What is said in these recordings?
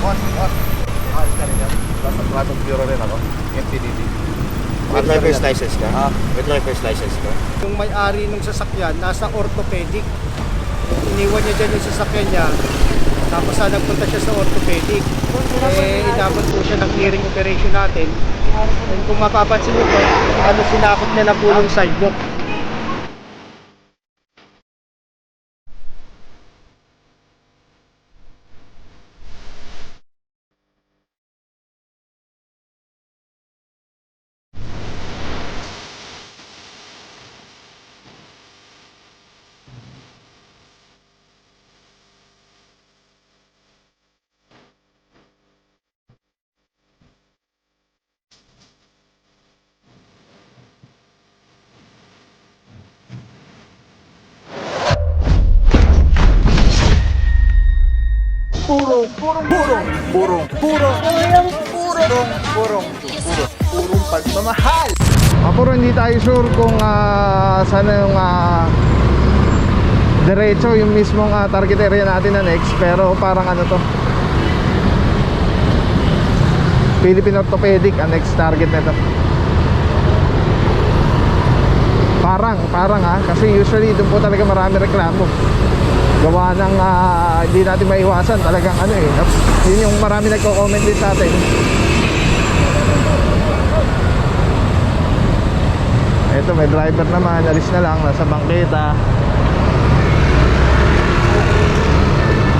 Boss. Ayos ka rin yan. Nasa Traffic Bureau rin ako. MTDD. With driver's license ka? Ah. With driver's license ka? Yung may-ari ng sasakyan, nasa orthopedic. Iniwan niya dyan yung sasakyan niya. Tapos nagpunta siya sa orthopedic. Inabot po siya ng clearing operation natin. And kung mapapansin niyo po, sinakot niya na po yung sidewalk. Purong pagmamahal. Puro hindi tayo sure kung saan yung diretso yung mismong target area natin na next. Pero parang ano to, Philippine Orthopedic ang next target nito. Parang kasi usually doon po talaga marami reklamo. Gawa ng hindi natin maiwasan talagang yun yung marami nagko-comment din sa atin. Ito may driver naman, alis na lang, nasa bangketa.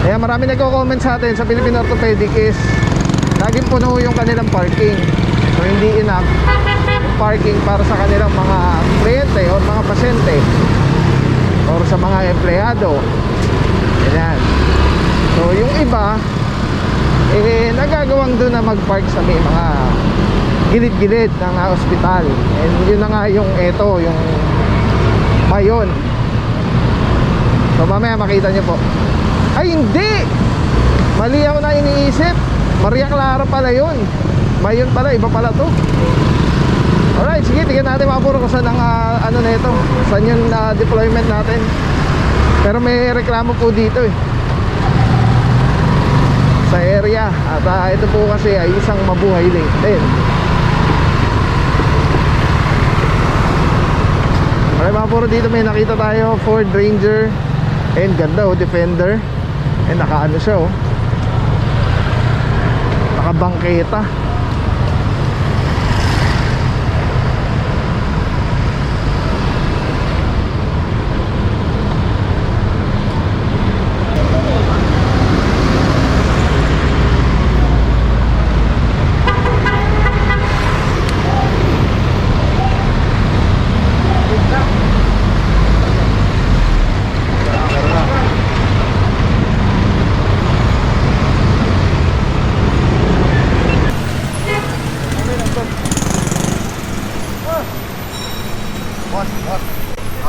Kaya marami nagko-comment sa atin sa Philippine Orthopedic is laging puno yung kanilang parking. So hindi enough yung parking para sa kanilang mga kliyente o mga pasyente or sa mga empleyado. Ayan. So yung iba nagagawang doon na mag-park sa may mga gilid-gilid ng ospital. And yun na nga yung yung Mayon. So mamaya makita nyo po. Ay hindi! Mali ako na iniisip. Maria Clara pala yun. Mayon pala, iba pala to. Alright, sige, tingnan natin mga puro kung saan ang na ito. Saan yung deployment natin. Pero may reklamo po dito sa area. At ito po kasi ay isang mabuhay link din. Alright mga puro, dito may nakita tayo Ford Ranger. And ganda Defender. And nakaano siya nakabangketa.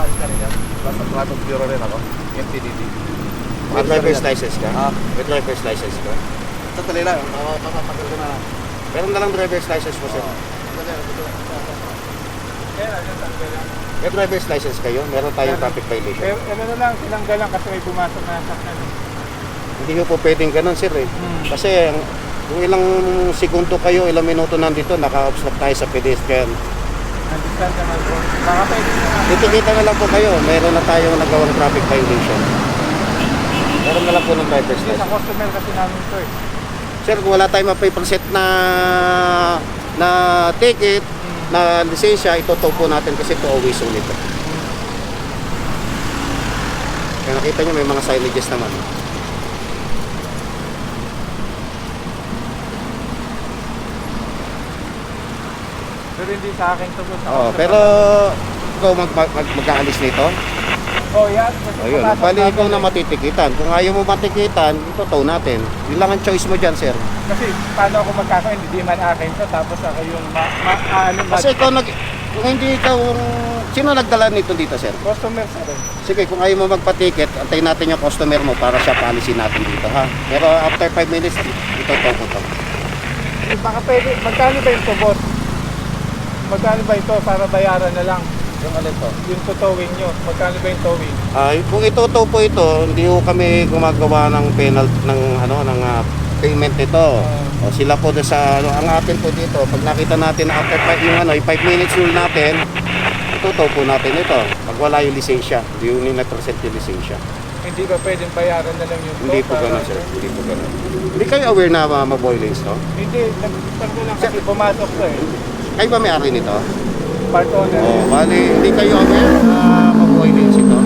Ayos ka rin yan. Nasa Traffic Bureau rin ako. MTDD. With driver's license ka? Ah. With driver's license ka? Sandali lang. Mapapagod ko na lang. Meron na lang driver's license mo, sir. May driver's license kayo? Meron tayong traffic violation. Ano na lang, tinanggal lang kasi may pumasok na sakyan. Hindi nyo po pwedeng ganun, sir Kasi kung ilang segundo kayo, ilang minuto nandito, naka-obstruct tayo sa pedestrian. Understand naman po. Baka pwede na. Titikita na lang po kayo, meron na tayong nagawang traffic violation. Meron na lang po ng driver's Sa license. customer kasi namin to Sir, kung wala tayong mapipreset na ticket, na lisensya, itotow po natin kasi 2 always ulit. Kaya nakita nyo may mga signages naman. Pero hindi sa akin to. Oo, pero ikaw magkaalis nito? Oh, yan. Ayun, bali ikaw na matitikitan. Kung ayaw mo matikitan, itotow natin. Yun lang ang choice mo dyan, sir. Kasi paano ako magkakain, hindi man akin to, tapos ako yung Kasi ikaw kung hindi ikaw, sino nagdala nito dito, sir? customer sa rin. Sige, kung ayaw mo magpa-ticket, antayin natin yung customer mo para siya paalisin natin dito, ha? Pero after 5 minutes, itotow ko to. Baka pwede, magkano ba yung to, boss? Magkano ba ito para bayaran na lang? Yung alin to? Yung towing nyo, magkano ba yung towing? Kung itotow po ito, hindi ko kami gumagawa ng penalty ng payment nito. O sila po doon sa ano, ang atin po dito, pag nakita natin na after yung 5 minutes rule natin, ituto po natin ito. Pag wala yung lisensya, yung na-present yung lisensya. Hindi ba pwedeng bayaran na lang yung Hindi po gano'n, sir. Hindi po gano'n. Hindi kayo aware na maboy lanes to? Hindi, nagpapag ko lang kasi pumasok ko eh. Kayo ba may-ari nito? Part owner. O, bali, hindi kayo aware na maboy lanes ito?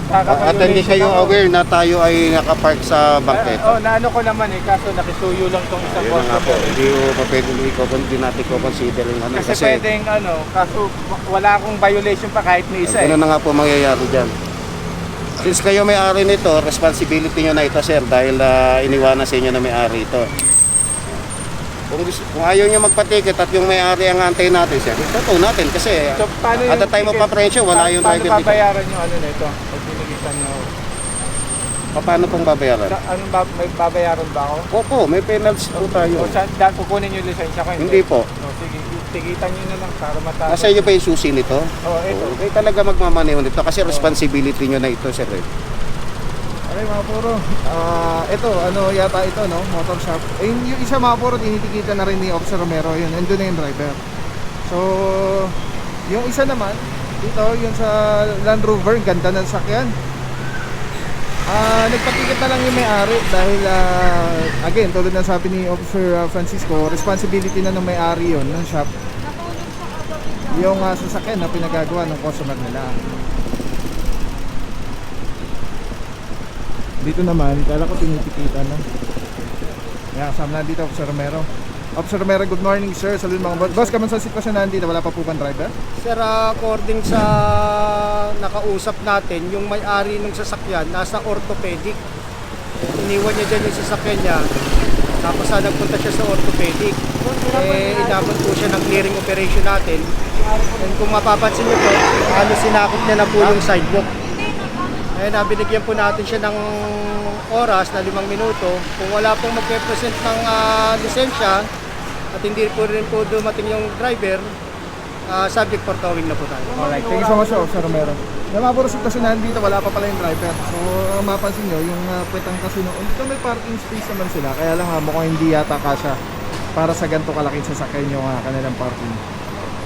At hindi kayo aware na tayo ay nakapark sa bangketa? Naano ko naman kaso nakisuyo lang tong isang Yun nga po, customer. hindi ko pwede hindi natin ko consider yung ano. Kasi pwedeng kaso wala akong violation pa kahit ni isa Ano na nga po mangyayari dyan. Since kayo may-ari nito, responsibility nyo na ito, sir, dahil iniwanan sa inyo na may-ari ito. Kung ayaw nyo magpa-ticket at yung may-ari ang antay natin, sir, ito natin kasi So, paano at the time of apprehension, wala yung driver paano dito. babayaran yung nito? Pag binigitan nyo? Paano pong babayaran? May babayaran ba ako? Opo, may penalties po tayo. O dahil kukunin yung lisensya ko? Hindi po. Sige, tigitan nyo na lang para matapos. Nasa inyo pa yung susi nito? Ito. Kayo talaga magmamaneho nito kasi responsibility nyo na ito, sir. Okay mga puro, ito, yata ito, no? Motor shop. Yung isa mga puro, tinitikita na rin ni Officer Romero, yun, nandun na yung driver. So, yung isa naman, dito, yung sa Land Rover, ganda ng sakyan. Nagpatikit na lang yung may-ari dahil, again, tulad ng sabi ni Officer Francisco, responsibility na ng may-ari yun, ng shop. Yung sasakyan na pinagagawa ng customer nila. Dito naman, kala ko tinitikitan na. Kaya kasama na dito, Officer Romero. Officer Romero, good morning sir. Salut mga boss. Boss, kaman sa sitwasyon na nandito, wala pa po bang driver? Sir, according sa nakausap natin, yung may-ari ng sasakyan nasa orthopedic. Iniwan niya dyan yung sasakyan niya. Tapos nagpunta siya sa orthopedic. Inabot po siya ng clearing operation natin. And kung mapapansin niyo po, sinakop niya na po yung sidewalk. Binigyan po natin siya ng oras na 5 minuto. Kung wala pong magpe-present ng lisensya at hindi po rin po dumating yung driver, subject for towing na po tayo. Alright, thank you so much Officer Romero. Yung mga puro sitwasyon na nandito, wala pa pala yung driver. So, mapansin nyo, yung Pwetang Casino, ito may parking space naman sila. Kaya lang mukhang hindi yata kasya para sa ganito kalaking sasakyan yung kanilang parking.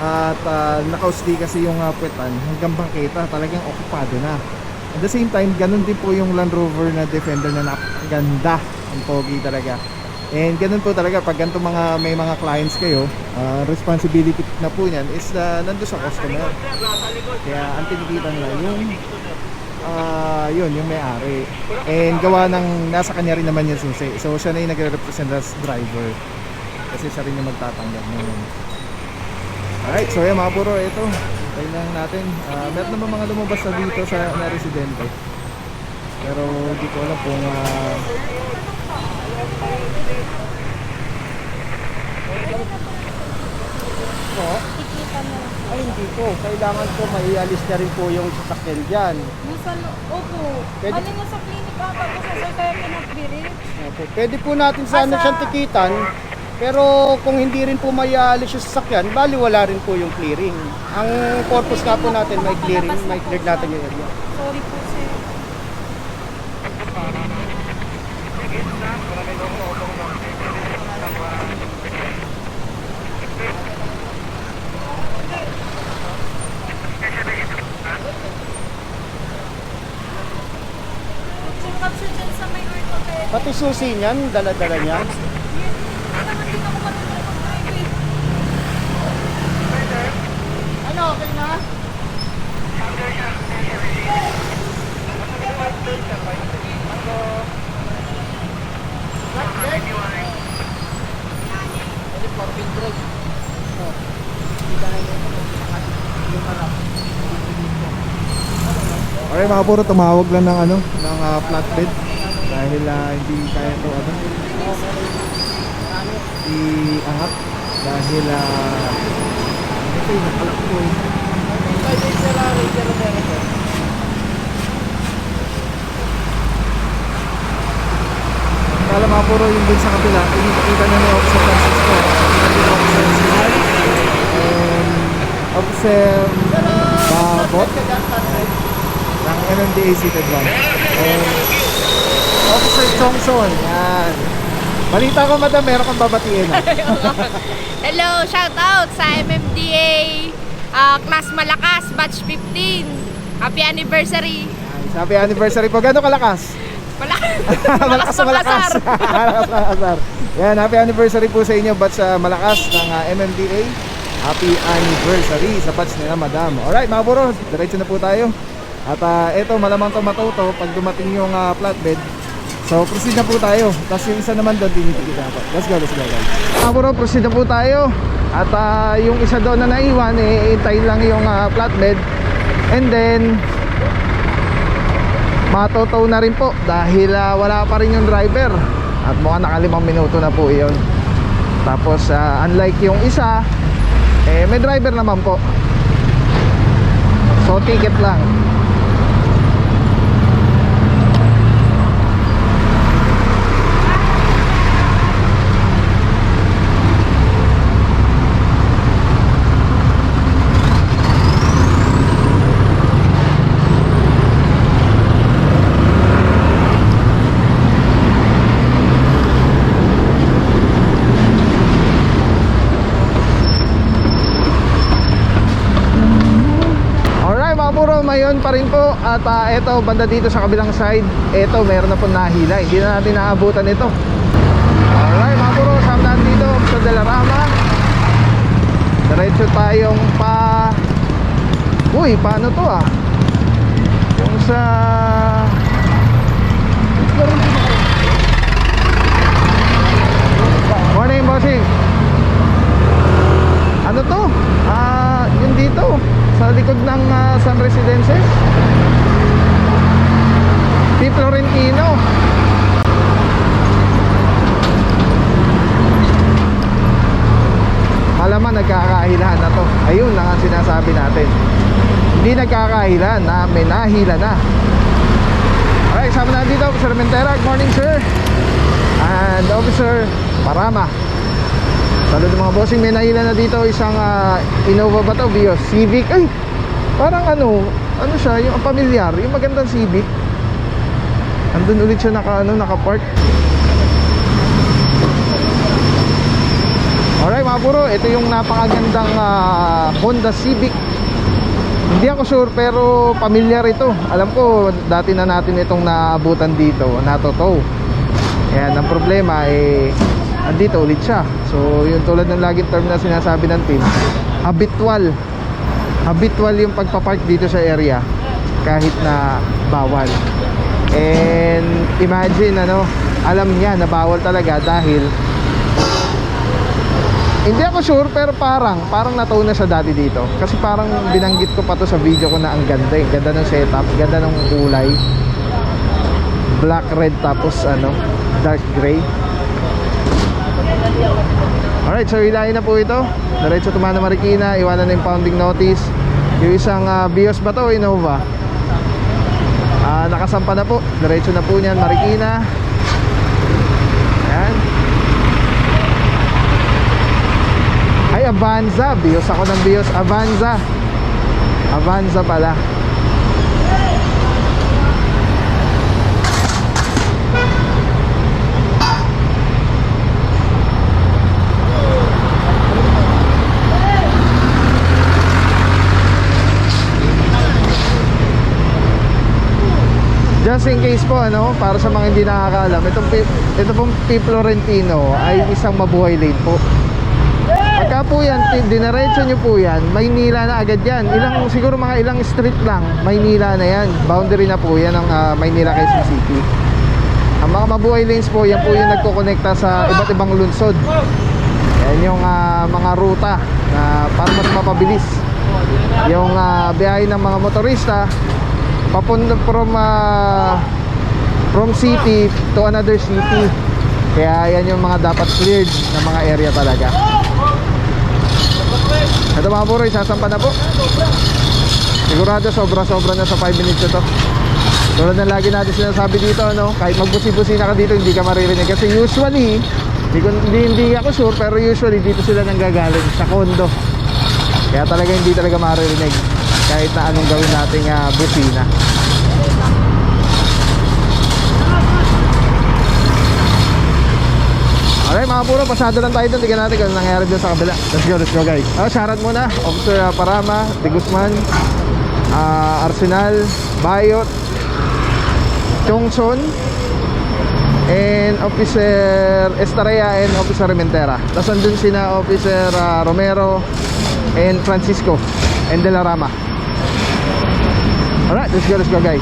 At nakausli kasi yung Pwetan hanggang bangketa, talagang okupado na. At the same time, ganun din po yung Land Rover na Defender na napakaganda. Ang pogi talaga. And ganun po talaga, pag ganito may mga clients kayo, responsibility na po niyan is nandun sa customer. Kaya ang tinikita nila yung may-ari. And gawa ng, nasa kanya rin naman yung susi. So siya na yung nagre-represent as driver. Kasi siya rin yung magtatanggap naman. Alright, so yan mga puro, ito. Tayo lang natin. Meron naman mga lumabas na dito na residente. Pero hindi ko alam kung Ay, hindi po. Kailangan po maialis na rin po yung sasakyan dyan. Opo. Pwede- Ano nga sa clinic ata po sa sir kaya pinag-birit? Pwede po natin sana siyang tikitan. Pero kung hindi rin po maialis yung sasakyan, bali wala rin po yung clearing. Ang purpose nga po natin, may clear natin yung area. Sorry po sir. Yung capsule dyan sa may orthopedic. Pati susi niyan, dala-dala niya. Hindi naman din ako marunong mag-drive eh. Ano, okay na? okay mga puro, tumawag lang ng flatbed dahil hindi kaya to iangat dahil ito yung nakalak ko Kala mga puro yung dun sa kapila, nakikita na ni Officer Francisco, Officer Babot ng MMDA Seated 1. Songson. Yan. Balita ko, madam, meron kang babatiin. Hello, shout out sa MMDA Class Malakas, Batch 15. Happy anniversary. Happy anniversary po. Gano'ng kalakas? Malakas na malakas. Malakas na asar. Yan, happy anniversary po sa inyo, batch malakas ng MMDA. Happy anniversary sa batch nila, madam. Alright, mga buro, diretso na po tayo. At eto, malamang to matuto pag dumating yung flatbed. So, proceed na po tayo. Tapos yung isa naman doon, tinitigil na po. Let's go, guys. Mga buro, proceed na po tayo. At yung isa doon na naiwan, hintayin lang yung flatbed. And then, matuto na rin po dahil wala pa rin yung driver. At mukhang naka 5 minuto na po yun. Tapos, unlike yung isa, may driver naman po. So, ticket lang. Mayon pa rin po. At eto, banda dito sa kabilang side, eto, meron na po nahila. Hindi na natin naabutan ito. Alright mga buro, sama natin dito sa Delarama. Diretso tayong uy, paano to yung sa morning bossing. Ano to? Yun dito sa likod ng Sun Residences, P. Florentino. Malaman nagkakahilan na to. Ayun lang ang sinasabi natin. Hindi nagkakahilan na may nahila na. Alright, sama na dito Officer Mentera. Good morning, sir. And Officer Parama. Saludo mga bossing, may nahila na dito isang Innova ba to? Vios Civic. Ay, parang ano siya, yung pamilyar, yung magandang Civic. Andun ulit siya naka-park. Alright mga buro, ito yung napakagandang Honda Civic. Hindi ako sure pero pamilyar ito. Alam ko dati na natin itong naabutan dito, natutow. Ayan, ang problema andito ulit siya. So yung tulad ng laging term na sinasabi ng team, habitual yung pagpapark dito sa area kahit na bawal. And imagine alam niya na bawal talaga dahil hindi ako sure pero parang natuon na siya dati dito. Kasi parang binanggit ko pa to sa video ko na ang ganda, ganda ng setup, ganda ng kulay, black red tapos dark gray. Alright, so ilahin na po ito. Diretso tumana Marikina, iwanan na yung pounding notice. Yung isang Vios ba to, Innova, nakasampa na po. Diretso na po niyan Marikina. Ayan. Ay, Avanza. Vios ako ng Vios. Avanza pala. Just in case po, para sa mga hindi nakakaalam, ito pong P. Florentino ay isang mabuhay lane po. Pagka po yan, dinaretso nyo po yan, Maynila na agad yan. Siguro mga ilang street lang, Maynila na yan. Boundary na po yan ng Maynila, Quezon City. Ang mga mabuhay lanes po, yan po yung nagkukonekta sa iba't ibang lungsod. Yan yung mga ruta na para mas mapabilis yung biyahe ng mga motorista papunta from city to another city. Kaya yan yung mga dapat cleared na mga area talaga. Ito mga buro, isasampa na po. Sigurado sobra-sobra na sa 5 minutes ito. Tulad na lagi natin sinasabi dito, kahit magbusi-busi na ka dito, hindi ka maririnig. Kasi usually, hindi ako sure, pero usually dito sila nanggagaling sa condo. Kaya talaga hindi talaga maririnig kahit na anong gawin nating busina. puro, pasado lang tayo doon. Tignan natin kung nangyari doon sa kabila. Let's go guys. Shoutout muna. Officer Parama, De Guzman, Arsenal, Bayot, Chongson, and Officer Estrella and Officer Rementera. Tapos andun sina Officer Romero and Francisco and De La Rama. Alright, let's go guys.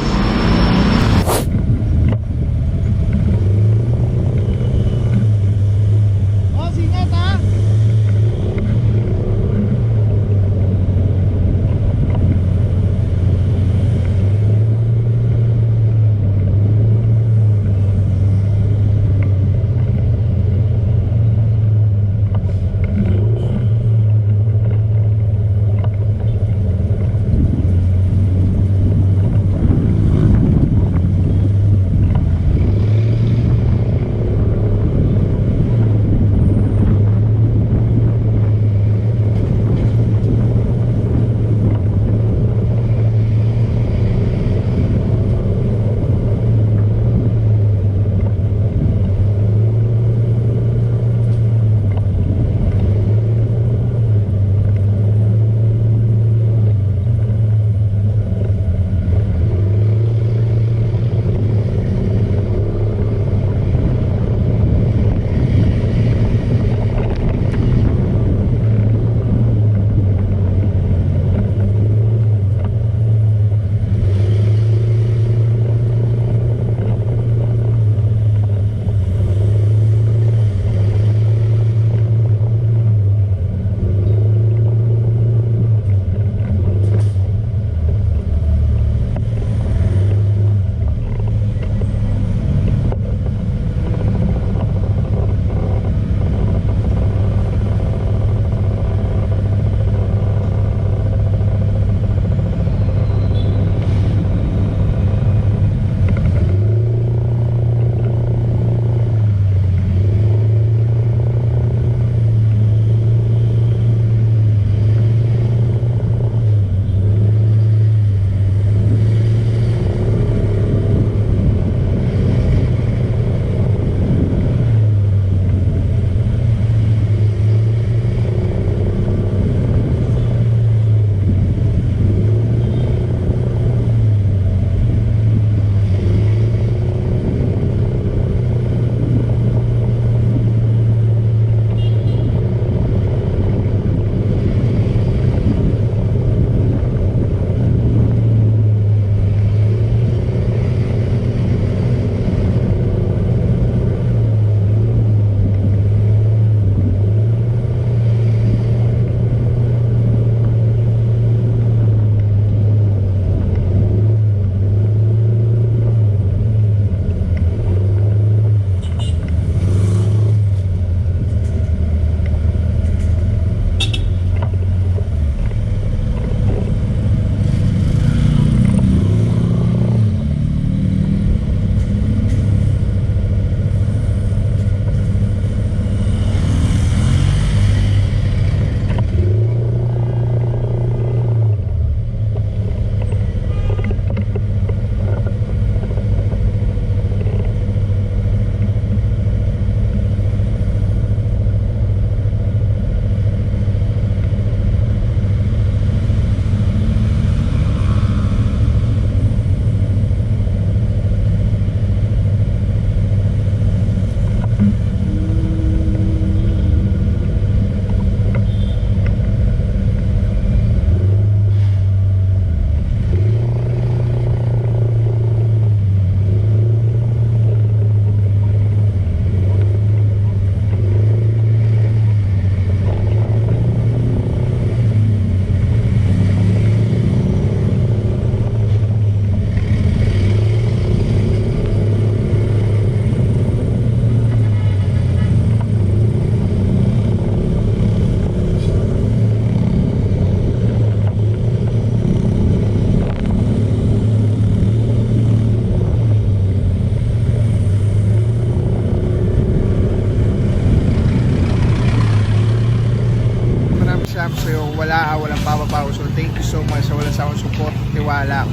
walang papapaw. So thank you so much sa walang sa akong support, tiwala.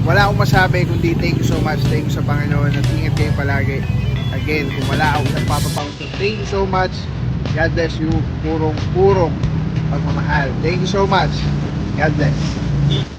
Wala akong masabi kundi thank you so much. Thank you sa Panginoon at ingat kayo palagi. Again, kung wala akong nagpapapangkin, thank you so much. God bless you. Purong pagmamahal. Thank you so much. God bless.